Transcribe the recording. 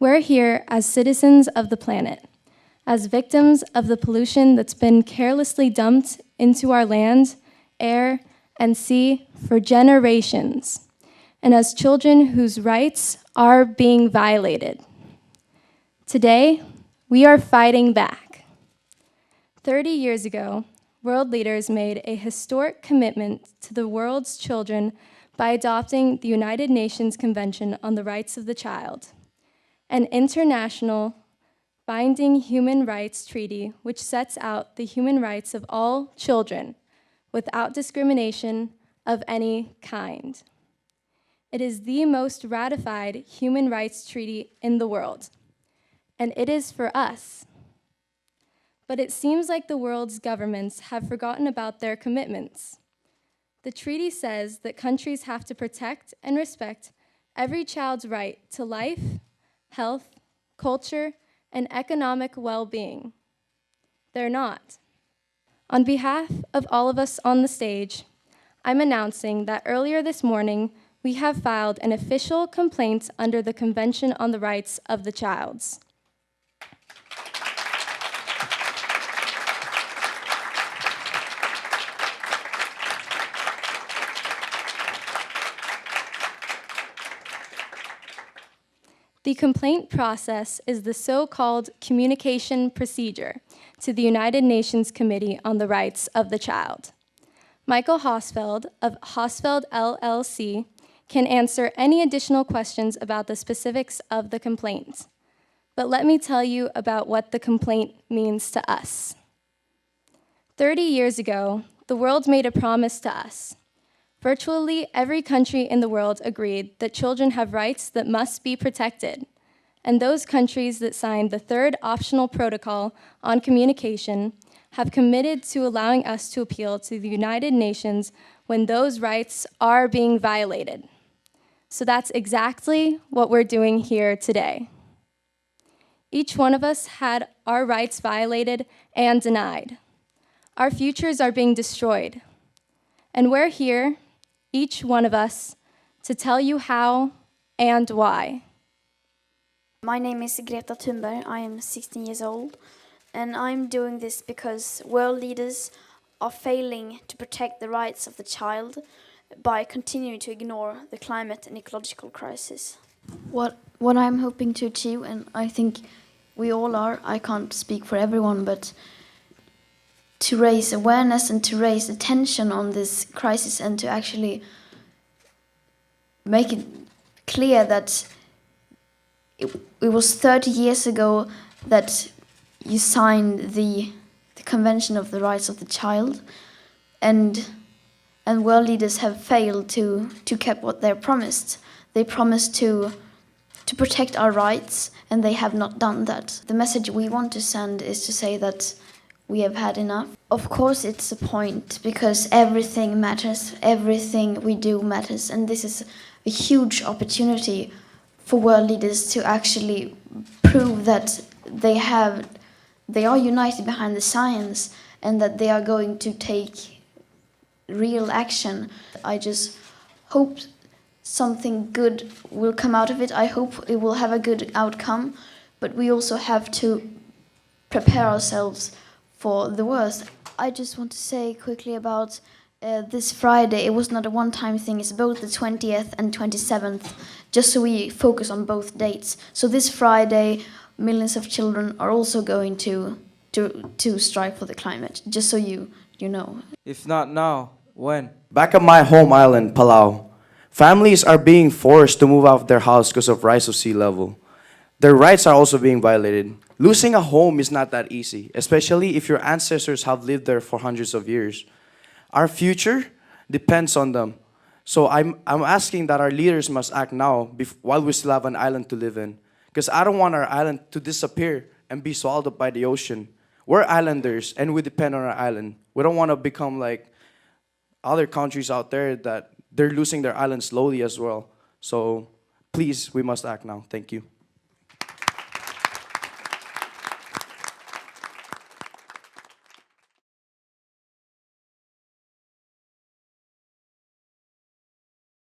We're here as citizens of the planet, as victims of the pollution that's been carelessly dumped into our land, air, and sea for generations, and as children whose rights are being violated. Today, we are fighting back. 30 years ago, world leaders made a historic commitment to the world's children by adopting the United Nations Convention on the Rights of the Child, an international binding human rights treaty which sets out the human rights of all children without discrimination of any kind. It is the most ratified human rights treaty in the world, and it is for us. But it seems like the world's governments have forgotten about their commitments. The treaty says that countries have to protect and respect every child's right to life, health, culture, and economic well-being. They're not. On behalf of all of us on the stage, I'm announcing that earlier this morning, we have filed an official complaint under the Convention on the Rights of the Child. The complaint process is the so-called communication procedure to the United Nations Committee on the Rights of the Child. Michael Hosfeld of Hosfeld LLC can answer any additional questions about the specifics of the complaint. But let me tell you about what the complaint means to us. 30 years ago, the world made a promise to us. Virtually every country in the world agreed that children have rights that must be protected. And those countries that signed the third optional protocol on communication have committed to allowing us to appeal to the United Nations when those rights are being violated. So that's exactly what we're doing here today. Each one of us had our rights violated and denied. Our futures are being destroyed. And we're here, each one of us, to tell you how and why. My name is Greta Thunberg. I am 16 years old, and I'm doing this because world leaders are failing to protect the rights of the child by continuing to ignore the climate and ecological crisis. What I'm hoping to achieve, and I think we all are, I can't speak for everyone, but to raise awareness and to raise attention on this crisis and to actually make it clear that it was 30 years ago that you signed the Convention of the Rights of the Child, and world leaders have failed to keep what they promised. They promised to protect our rights, and they have not done that. The message we want to send is to say that we have had enough. Of course it's a point, because everything matters, everything we do matters, and this is a huge opportunity for world leaders to actually prove that they are united behind the science and that they are going to take real action. I just hope something good will come out of it. I hope it will have a good outcome, but we also have to prepare ourselves for the worst. I just want to say quickly about this Friday. It was not a one-time thing. It's both the 20th and 27th, just so we focus on both dates. So this Friday, millions of children are also going to strike for the climate, just so you know. If not now, when? Back at my home island, Palau, families are being forced to move out of their house because of rise of sea level. Their rights are also being violated. Losing a home is not that easy, especially if your ancestors have lived there for hundreds of years. Our future depends on them. So I'm asking that our leaders must act now while we still have an island to live in. Because I don't want our island to disappear and be swallowed up by the ocean. We're islanders and we depend on our island. We don't want to become like other countries out there that they're losing their island slowly as well. So please, we must act now. Thank you.